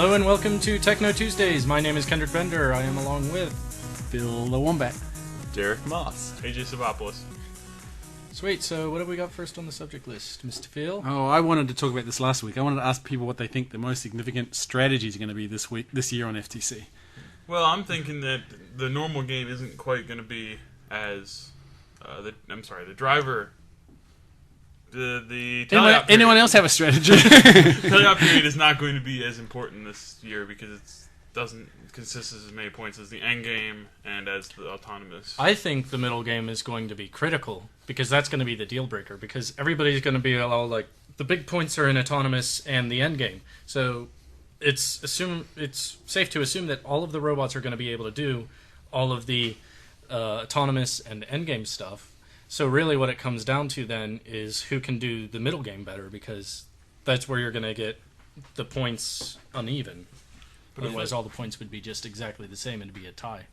Hello and welcome to Teckno Tuesdays. My name is Kendrick Bender. I am along with Phil the Wombat. Derek Moss. AJ Savopoulos. Sweet. So what have we got first on the subject list, Mr. Phil? Oh, I wanted to talk about this last week. I wanted to ask people what they think the most significant strategies are going to be this year on FTC. Well, I'm thinking that the normal game isn't quite going to be as the driver. The Anyone else have a strategy? teleop period is not going to be as important this year because it doesn't consist as many points as the end game and as the autonomous. I think the middle game is going to be critical because that's going to be the deal breaker because everybody's going to be all like the big points are in autonomous and the end game. So it's safe to assume that all of the robots are going to be able to do all of the autonomous and end game stuff. So really what it comes down to then is who can do the middle game better because that's where you're going to get the points uneven. But otherwise all the points would be just exactly the same and it'd be a tie.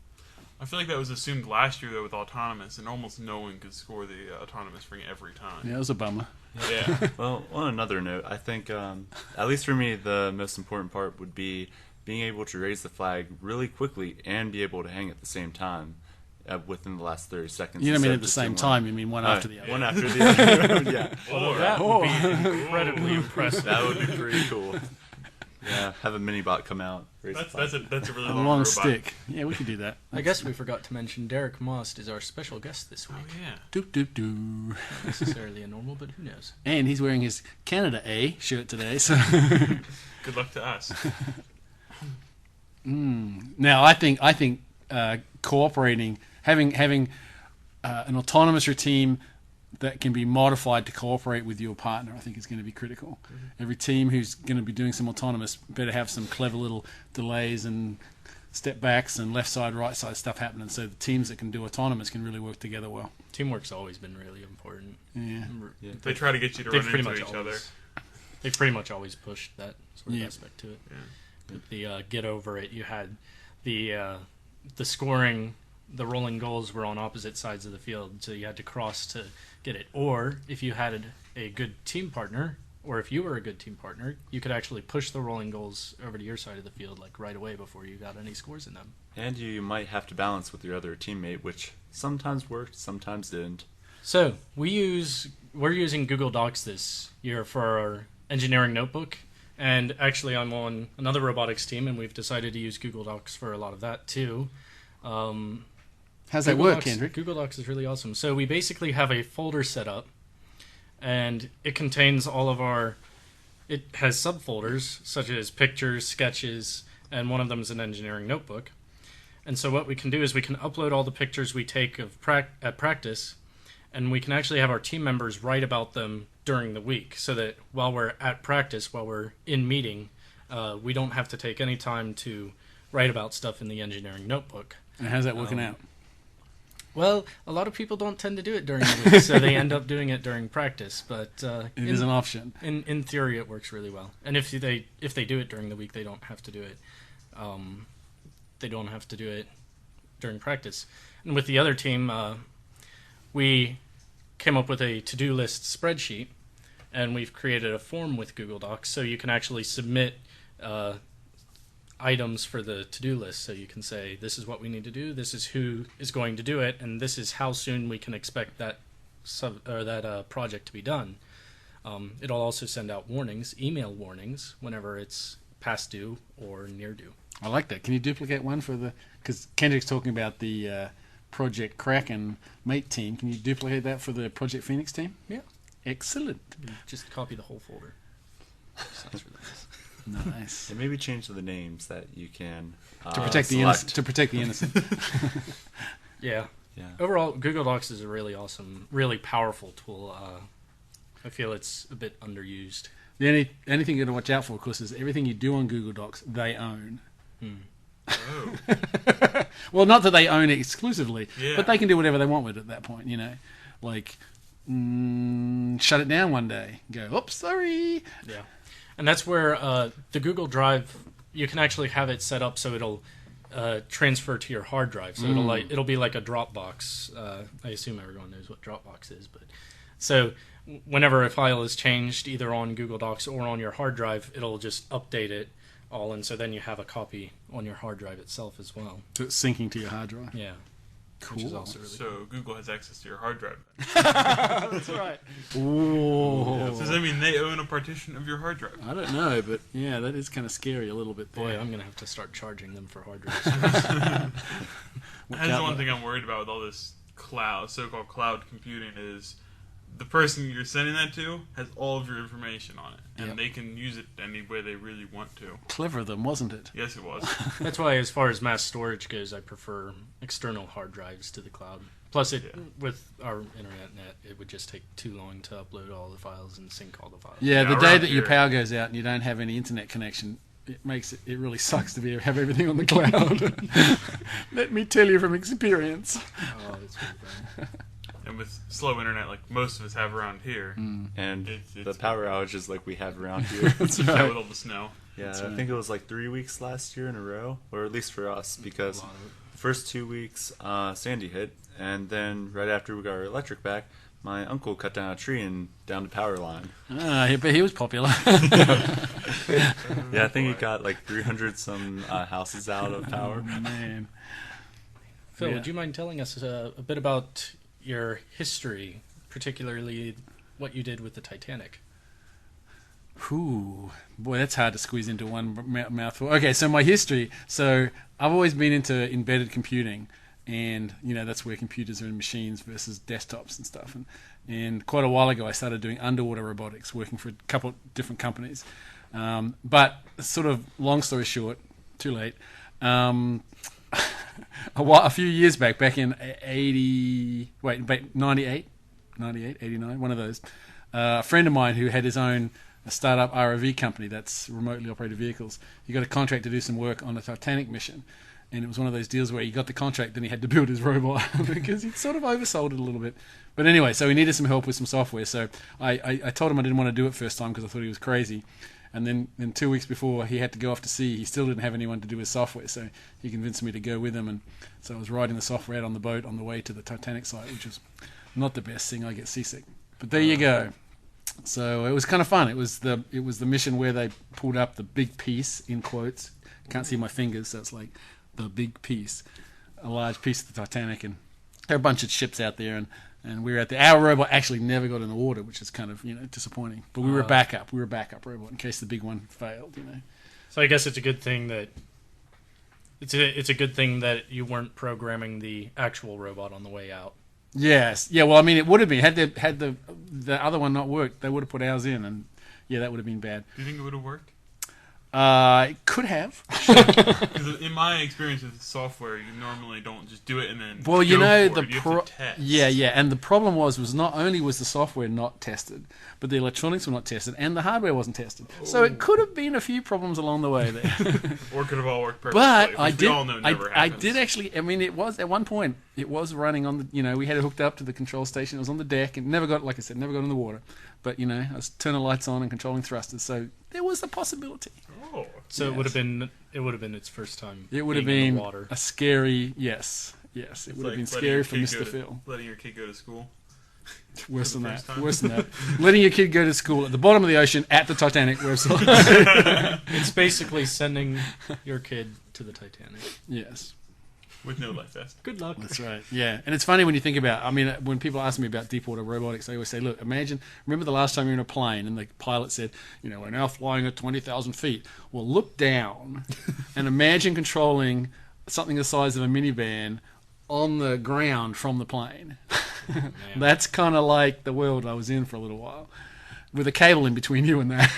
I feel like that was assumed last year though with autonomous and almost no one could score the autonomous ring every time. Yeah, it was a bummer. Yeah. Well, on another note, I think, at least for me, the most important part would be being able to raise the flag really quickly and be able to hang at the same time. Within the last 30 seconds. You don't mean at the same time, you mean one after the other. One after the other, yeah. That would be incredibly impressive. That would be pretty cool. Yeah, have a mini-bot come out. That's a really A long long robot. stick. Yeah, we could do that. I guess we forgot to mention Derek Moss is our special guest this week. Oh, yeah. Doop, doop, doo. Not necessarily a normal, but who knows? And he's wearing his Canada A shirt today, so... Good luck to us. Now, I think cooperating, having an autonomous team that can be modified to cooperate with your partner, I think is going to be critical. Mm-hmm. Every team who's going to be doing some autonomous better have some clever little delays and step backs and left side, right side stuff happening. So the teams that can do autonomous can really work together well. Teamwork's always been really important. Yeah. They try to get you to run into each other. They've pretty much always pushed that sort of aspect to it. Yeah. With the get over it, you had the scoring. The rolling goals were on opposite sides of the field, so you had to cross to get it. Or if you had a good team partner, or if you were a good team partner, you could actually push the rolling goals over to your side of the field like right away before you got any scores in them. And you might have to balance with your other teammate, which sometimes worked, sometimes didn't. So we're using Google Docs this year for our engineering notebook, and actually I'm on another robotics team, and we've decided to use Google Docs for a lot of that too. How's that work, Kendrick? Google Docs is really awesome. So we basically have a folder set up, and it contains all of our... It has subfolders, such as pictures, sketches, and one of them is an engineering notebook. And so what we can do is we can upload all the pictures we take of at practice, and we can actually have our team members write about them during the week, so that while we're at practice, while we're in meeting, we don't have to take any time to write about stuff in the engineering notebook. And how's that working out? Well, a lot of people don't tend to do it during the week, so they end up doing it during practice. But it is an option. In theory, it works really well. And if they do it during the week, they don't have to do it. They don't have to do it during practice. And with the other team, we came up with a to-do list spreadsheet, and we've created a form with Google Docs, so you can actually submit items for the to-do list. So you can say, this is what we need to do, this is who is going to do it, and this is how soon we can expect that project to be done. It'll also send out warnings, email warnings, whenever it's past due or near due. I like that. Can you duplicate one for the... Because Kendrick's talking about the Project Kraken mate team. Can you duplicate that for the Project Phoenix team? Yeah. Excellent. Just copy the whole folder. Sounds really nice. Nice. And maybe change the names that you can To protect the innocent. Yeah. Yeah. Overall, Google Docs is a really awesome, really powerful tool. I feel it's a bit underused. The only thing you got to watch out for, of course, is everything you do on Google Docs, they own. Oh. Well, not that they own it exclusively, Yeah. but they can do whatever they want with it at that point, you know. Like, shut it down one day. Go, oops, sorry. Yeah. And that's where the Google Drive, you can actually have it set up so it'll transfer to your hard drive. So it'll be like a Dropbox. I assume everyone knows what Dropbox is, but so whenever a file is changed either on Google Docs or on your hard drive, it'll just update it all, and so then you have a copy on your hard drive itself as well. So it's syncing to your hard drive. Yeah. Cool. Which is also really cool. So Google has access to your hard drive. That's right. Ooh. Does that mean they own a partition of your hard drive? I don't know, but yeah, that is kind of scary a little bit. Boy, There. I'm going to have to start charging them for hard drives. That's the one thing I'm worried about with all this so-called cloud computing is the person you're sending that to has all of your information on it, and Yep. they can use it any way they really want to. Clever of them, wasn't it? Yes, it was. That's why, as far as mass storage goes, I prefer external hard drives to the cloud. Plus, with our internet net, it would just take too long to upload all the files and sync all the files. Yeah, Yeah, the day around that your here. power goes out and you don't have any internet connection, it really sucks to have everything on the cloud. Let me tell you from experience. Oh, that's really bad. And with slow internet, like most of us have around here, And It's the power outages like we have around here. That's with right. all the snow. Yeah, That's I right. think it was like 3 weeks last year in a row, or at least for us, because A lot of it. the first 2 weeks Sandy hit, and then right after we got our electric back, my uncle cut down a tree and down the power line. But he was popular. Yeah, I think he got like 300 some houses out of power. Man. Phil, Yeah. would you mind telling us a bit about your history, particularly what you did with the Titanic? Whew. Boy, that's hard to squeeze into one mouthful. Okay, so my history. So I've always been into embedded computing, and that's where computers are in machines versus desktops and stuff. And quite a while ago, I started doing underwater robotics, working for a couple of different companies. But sort of long story short, too late. A few years back in 98, 89, one of those, a friend of mine who had his own startup ROV company that's remotely operated vehicles, he got a contract to do some work on a Titanic mission. And it was one of those deals where he got the contract, then he had to build his robot because he'd sort of oversold it a little bit. But anyway, so he needed some help with some software. So I told him I didn't want to do it first time because I thought he was crazy. And then 2 weeks before he had to go off to sea, he still didn't have anyone to do his software. So he convinced me to go with him. And so I was writing the software out on the boat on the way to the Titanic site, which was not the best thing. I get seasick. But there you go. So it was kind of fun. It was the mission where they pulled up the big piece, in quotes. Can't see my fingers, so it's like the big piece, a large piece of the Titanic, and there are a bunch of ships out there, and we were out there. Our robot actually never got in the water, which is kind of disappointing. But we were a backup. We were a backup robot in case the big one failed. So I guess it's a good thing that it's a good thing that you weren't programming the actual robot on the way out. Yes. Yeah. Well, I mean, it would have been had the other one not worked. They would have put ours in, and yeah, that would have been bad. Do you think it would have worked? It could have. Because in my experience with software, you normally don't just do it and then Well, go you know, for the it. You have to test. yeah, and the problem was not only was the software not tested, but the electronics were not tested, and the hardware wasn't tested. So it could have been a few problems along the way there. Or could have all worked perfectly. But which we all know never I happens. did actually. I mean, it was at one point. It was running on the. We had it hooked up to the control station. It was on the deck, and never got, like I said, never got in the water. But I was turning the lights on and controlling thrusters, so there was a possibility. Oh. So Yes. it would have been its first time. It would have being in been the water. a scary. Yes, it would have been letting scary your for kid Mr. go to- Phil. Letting your kid go to school. Worse for than the that. first time. Worse than that. Letting your kid go to school at the bottom of the ocean at the Titanic website. It's basically sending your kid to the Titanic. Yes. With no life vest. Good luck. That's right. Yeah, and it's funny when you think about. I mean, when people ask me about deep water robotics, I always say, "Look, remember the last time you were in a plane and the pilot said, we're now flying at 20,000 feet. Well, look down and imagine controlling something the size of a minivan on the ground from the plane. That's kind of like the world I was in for a little while, with a cable in between you and that.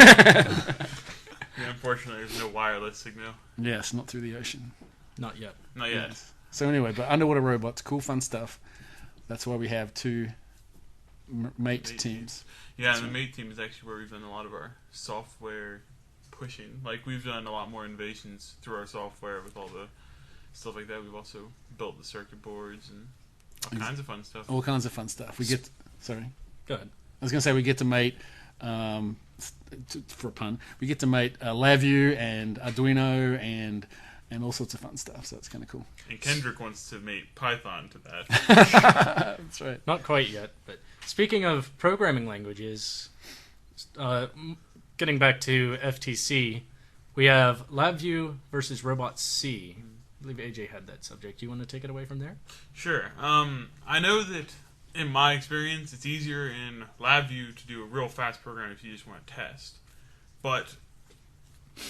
Yeah, unfortunately, there's no wireless signal. Yes, not through the ocean. Not yet. Not yet. Yes. So anyway, but underwater robots, cool, fun stuff. That's why we have two mate teams. Yeah, and the mate team is actually where we've done a lot of our software pushing. Like, we've done a lot more innovations through our software with all the stuff like that. We've also built the circuit boards and all kinds of fun stuff. All kinds of fun stuff. Sorry. Go ahead. I was going to say we get to mate, for a pun, we get to mate LabVIEW and Arduino and all sorts of fun stuff. So it's kind of cool. And Kendrick wants to mate Python to that. That's right. Not quite yet, but speaking of programming languages, getting back to FTC, We have LabVIEW versus Robot C. I believe AJ had that subject. Do you want to take it away from there? Sure. I know that in my experience, it's easier in LabVIEW to do a real fast program if you just want to test. But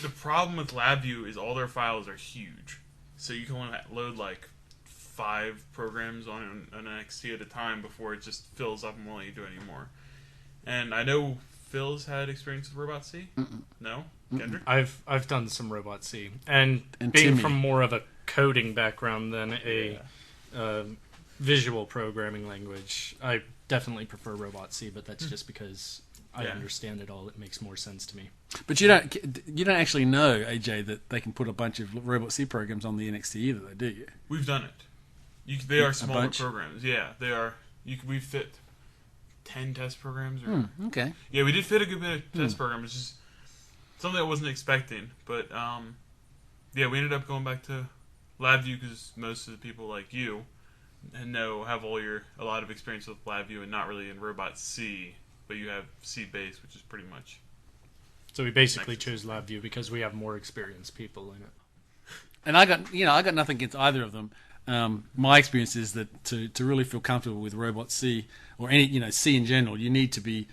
the problem with LabVIEW is all their files are huge. So you can only load like 5 programs on an NXT at a time before it just fills up and won't let you do it anymore. And I know Phil's had experience with Robot C. No? Kendrick? I've done some Robot C. And being Timmy. from more of a coding background than a visual programming language, I definitely prefer Robot C, but that's just because I understand it all. It makes more sense to me. But you don't actually know, AJ, that they can put a bunch of Robot C programs on the NXT either, though, do you? We've done it. They are smaller bunch? programs. Yeah, they are. We fit 10 test programs. Okay. Yeah, we did fit a good bit of test programs. It's just something I wasn't expecting. But, yeah, we ended up going back to LabVIEW because most of the people like you have a lot of experience with LabVIEW and not really in Robot C, but you have C base, which is pretty much. So we basically chose LabVIEW because we have more experienced people in it. And I got nothing against either of them. My experience is that to really feel comfortable with Robot C or any C in general, you need to be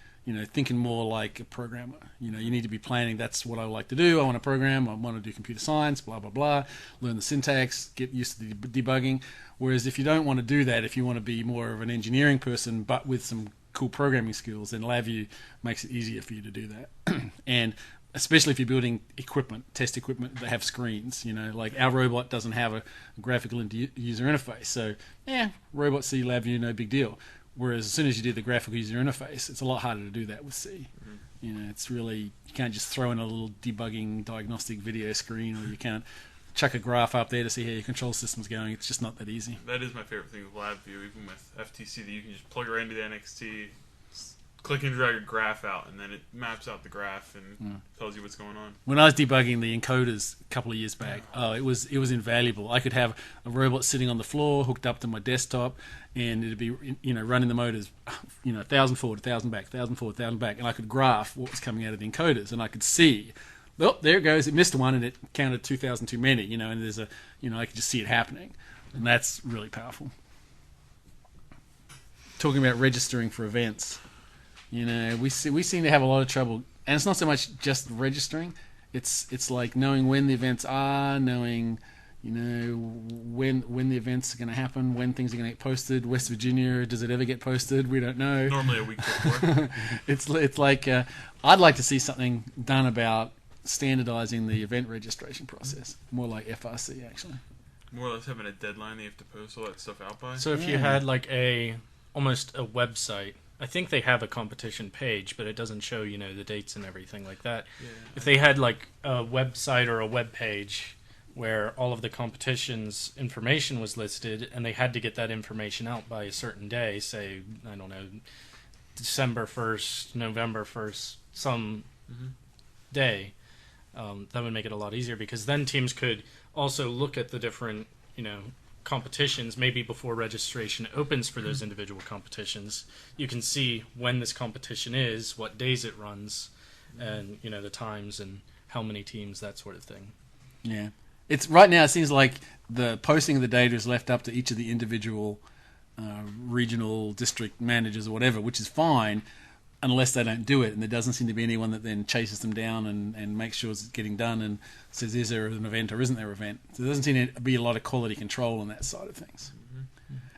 thinking more like a programmer. You need to be planning. That's what I like to do. I want to program. I want to do computer science. Blah blah blah. Learn the syntax. Get used to the debugging. Whereas if you don't want to do that, if you want to be more of an engineering person but with some cool programming skills, then LabVIEW makes it easier for you to do that. And especially if you're building test equipment that have screens, like our robot doesn't have a graphical user interface. So, Robot C, LabVIEW, no big deal. Whereas as soon as you do the graphical user interface, it's a lot harder to do that with C. It's really, you can't just throw in a little debugging diagnostic video screen, or you can't chuck a graph up there to see how your control system's going. It's just not that easy. That is my favorite thing with LabVIEW, even with FTC, that you can just plug it right into the NXT, click and drag a graph out, and then it maps out the graph and tells you what's going on. When I was debugging the encoders a couple of years back, it was invaluable. I could have a robot sitting on the floor, hooked up to my desktop, and it'd be running the motors, 1,000 forward, 1,000 back, 1,000 forward, 1,000 back, and I could graph what was coming out of the encoders, and I could see, oh, there it goes, it missed one, and it counted 2,000 too many, and there's I could just see it happening, and that's really powerful. Talking about registering for events. We seem to have a lot of trouble, and it's not so much just registering. It's like knowing when the events are, knowing when the events are going to happen, when things are going to get posted. West Virginia, does it ever get posted? We don't know. Normally a week before. It's like I'd like to see something done about standardizing the event registration process, more like FRC actually. More or less having a deadline that you have to post all that stuff out by. So if you had like almost a website. I think they have a competition page, but it doesn't show, the dates and everything like that. Yeah. If they had like a website or a web page where all of the competition's information was listed and they had to get that information out by a certain day, say, I don't know, December 1st, November 1st, some day, that would make it a lot easier because then teams could also look at the different, competitions maybe before registration opens for those individual competitions. You can see when this competition is, what days it runs, and the times and how many teams, that sort of thing. Yeah, it's right now. It seems like the posting of the data is left up to each of the individual regional district managers or whatever, which is fine unless they don't do it, and there doesn't seem to be anyone that then chases them down and makes sure it's getting done and says, is there an event or isn't there an event? So there doesn't seem to be a lot of quality control on that side of things.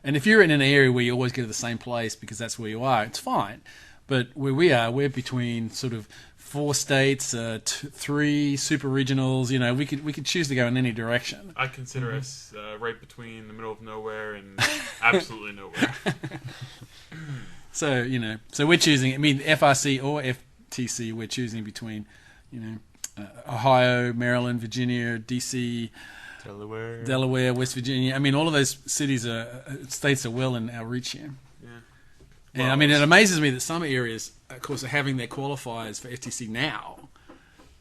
And if you're in an area where you always go to the same place because that's where you are, it's fine. But where we are, we're between sort of 4 states, 3 super regionals. We could choose to go in any direction. I consider us right between the middle of nowhere and absolutely nowhere. So, so we're choosing, FRC or FTC, we're choosing between, Ohio, Maryland, Virginia, DC, Delaware, West Virginia. All of those states are well in our reach here. Yeah. And, it amazes me that some areas, of course, are having their qualifiers for FTC now.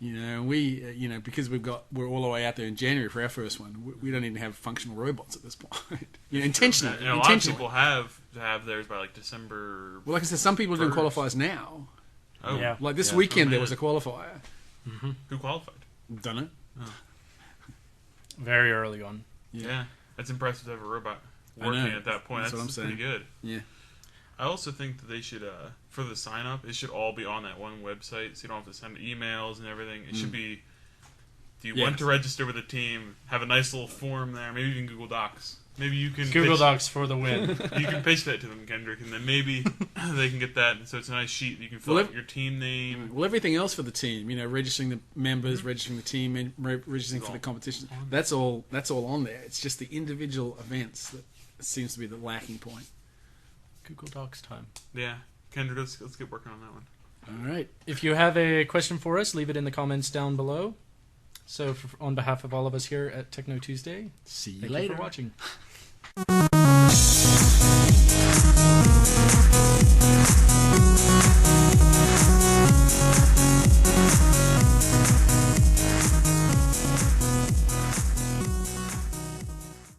Because we're all the way out there in January for our first one. We don't even have functional robots at this point. Intentionally. And a lot of people have to have theirs by like December. Well, like I said, some people are doing qualifiers now. Oh, yeah. Like this weekend, there was a qualifier. Who qualified? Done it. Very early on. Yeah. That's impressive to have a robot I know. working at that point. That's what I'm That's pretty saying. good. Yeah. I also think that they should, for the sign up, it should all be on that one website, so you don't have to send emails and everything. It should be. Do you want to register with a team? Have a nice little form there. Maybe even Google Docs. Maybe you can Google pitch, Docs for the win. You can pitch that to them, Kendrick, and then maybe they can get that. And so it's a nice sheet. You can fill out your team name. Well, everything else for the team, registering the members, registering the team, and registering for the competition. That's all on there. It's just the individual events that seems to be the lacking point. Google Docs time. Yeah, Kendrick, let's get working on that one. All right. If you have a question for us, leave it in the comments down below. So, on behalf of all of us here at Teckno Tuesday, See you thank later. you for watching.